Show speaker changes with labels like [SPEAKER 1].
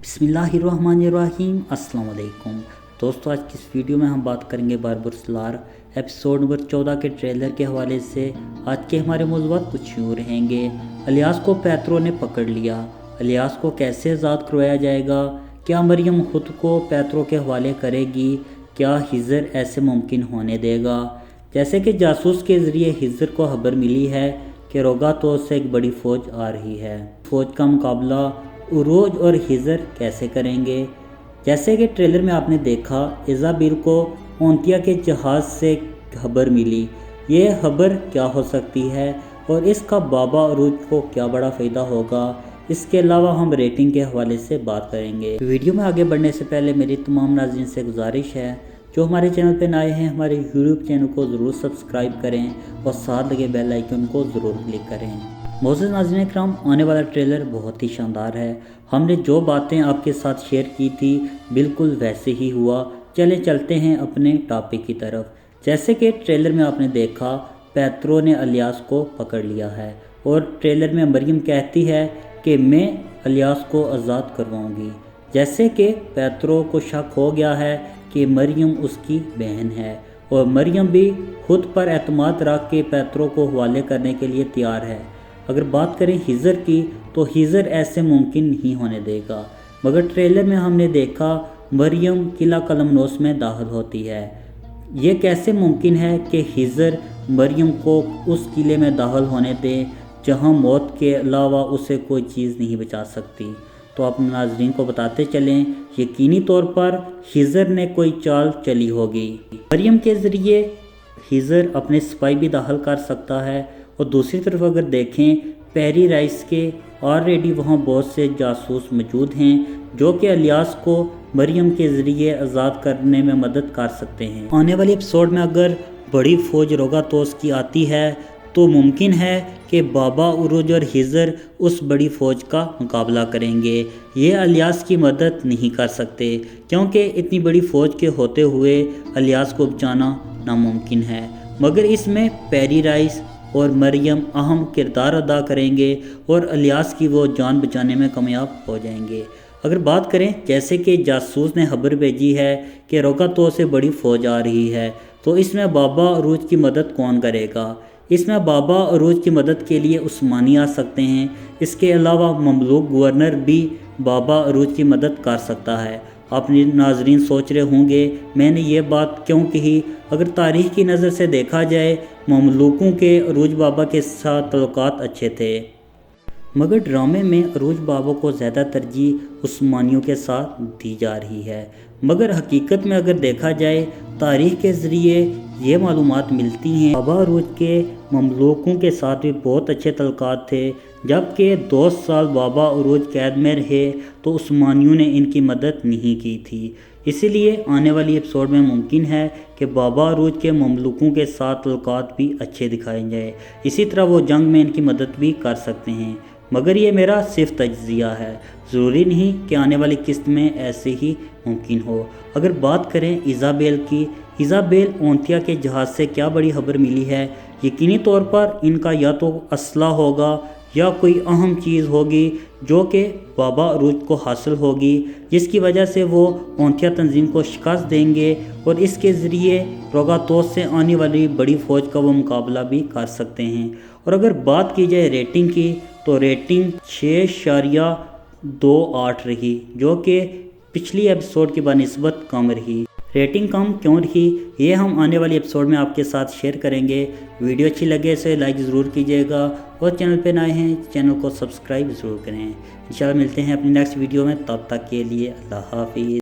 [SPEAKER 1] बिस्मिल्लाहिर्रहमानिर्रहीम अस्सलाम वालेकुम दोस्तों, आज की इस वीडियो में हम बात करेंगे बारबरसलार एपिसोड नंबर 14 के ट्रेलर के हवाले से। आज के हमारे मौज़ूआत कुछ यूँ रहेंगे। इलियास को पैत्रो ने पकड़ लिया, इलियास को कैसे आज़ाद करवाया जाएगा? क्या मरियम खुद को पैत्रो के हवाले करेगी? क्या हिजर ऐसे मुमकिन होने देगा? जैसे कि जासूस के ज़रिए हिजर को खबर मिली है कि रोगातोस से एक बड़ी फ़ौज आ रही है। फ़ौज का मुकाबला उरोज और हिजर कैसे करेंगे? जैसे कि ट्रेलर में आपने देखा, इज़ाबेल को ओंतिया के जहाज़ से खबर मिली। ये खबर क्या हो सकती है और इसका बाबा उरोज को क्या बड़ा फ़ायदा होगा? इसके अलावा हम रेटिंग के हवाले से बात करेंगे। वीडियो में आगे बढ़ने से पहले मेरी तमाम नाज़रीन से गुजारिश है, जो हमारे चैनल पर नए हैं हमारे यूट्यूब चैनल को ज़रूर सब्सक्राइब करें और साथ लगे बेल आइकन को ज़रूर क्लिक करें। मोअज़्ज़िज़ नाज़रीन इकराम, आने वाला ट्रेलर बहुत ही शानदार है। हमने जो बातें आपके साथ शेयर की थी बिल्कुल वैसे ही हुआ। चलते हैं अपने टॉपिक की तरफ। जैसे कि ट्रेलर में आपने देखा, पैत्रो ने इलियास को पकड़ लिया है और ट्रेलर में मरियम कहती है कि मैं इलियास को आज़ाद करवाऊंगी। जैसे कि पैत्रो को शक हो गया है कि मरियम उसकी बहन है और मरियम भी खुद पर एतमाद रख के पैत्रो को हवाले करने के लिए तैयार है। अगर बात करें हिजर की, तो हिजर ऐसे मुमकिन नहीं होने देगा। मगर ट्रेलर में हमने देखा मरियम किला कलमनोस में दाखिल होती है। ये कैसे मुमकिन है कि हिजर मरियम को उस किले में दाखिल होने दे जहां मौत के अलावा उसे कोई चीज़ नहीं बचा सकती? तो अपने नाज़रीन को बताते चलें, यकीनी तौर पर हिजर ने कोई चाल चली होगी। मरियम के ज़रिए हिजर अपने सिपाही भी दाखिल कर सकता है और दूसरी तरफ अगर देखें, पेरी राइस के ऑलरेडी वहाँ बहुत से जासूस मौजूद हैं जो कि इलियास को मरियम के ज़रिए आज़ाद करने में मदद कर सकते हैं। आने वाले एपिसोड में अगर बड़ी फ़ौज रोगातोस की आती है तो मुमकिन है कि बाबा उरोज और हिजर उस बड़ी फ़ौज का मुकाबला करेंगे। ये इलियास की मदद नहीं कर सकते क्योंकि इतनी बड़ी फ़ौज के होते हुए इलियास को बचाना नामुमकिन है। मगर इसमें पेरी राइस और मरियम अहम किरदार अदा करेंगे और इलियास की वो जान बचाने में कामयाब हो जाएंगे। अगर बात करें, जैसे कि जासूस ने खबर भेजी है कि रोगातोस से बड़ी फ़ौज आ रही है, तो इसमें बाबा उरोज की मदद कौन करेगा? इसमें बाबा उरोज की मदद के लिए उस्मानी आ सकते हैं। इसके अलावा ममलूक गवर्नर भी बाबा उरोज की मदद कर सकता है। अपने नाजरीन सोच रहे होंगे मैंने ये बात क्यों कही? अगर तारीख़ की नज़र से देखा जाए, ममलूकों के उरोज बाबा के साथ तल्लुकात अच्छे थे, मगर ड्रामे में उरोज बाबा को ज़्यादा तरजीह उस्मानियों के साथ दी जा रही है। मगर हकीकत में अगर देखा जाए, तारीख़ के ज़रिए ये मालूमात मिलती हैं बाबा उरोज के ममलूकों के साथ भी बहुत अच्छे तल्लुकात थे। जबकि 2 साल बाबा उरोज कैद में रहे तो उस्मानियों ने इनकी मदद नहीं की थी। इसीलिए आने वाली एपिसोड में मुमकिन है कि बाबा उरोज के ममलूकों के साथ तल्लुकात भी अच्छे दिखाए जाए। इसी तरह वो जंग में इनकी मदद भी कर सकते हैं। मगर ये मेरा सिर्फ तज्ज़िया है, ज़रूरी नहीं कि आने वाली किस्त में ऐसे ही मुमकिन हो। अगर बात करें इज़ाबेल की, इज़ाबेल ओंतिया के जहाज़ से क्या बड़ी खबर मिली है? यकीनी तौर पर इनका या तो असला होगा या कोई अहम चीज़ होगी जो कि बाबा उरोज को हासिल होगी, जिसकी वजह से वो ओंतिया तंजीम को शिकस्त देंगे और इसके ज़रिए रोगातोस से आने वाली बड़ी फ़ौज का वो मुकाबला भी कर सकते हैं। और अगर बात की जाए रेटिंग की, तो रेटिंग 6.28 रही, जो कि पिछली एपिसोड की बनिस्बत कम रही। रेटिंग कम क्यों रही, ये हम आने वाली एपिसोड में आपके साथ शेयर करेंगे। वीडियो अच्छी लगे इसे लाइक ज़रूर कीजिएगा और चैनल पे नए हैं चैनल को सब्सक्राइब ज़रूर करें। इंशाल्लाह मिलते हैं अपनी नेक्स्ट वीडियो में, तब तक के लिए अल्लाह हाफिज़।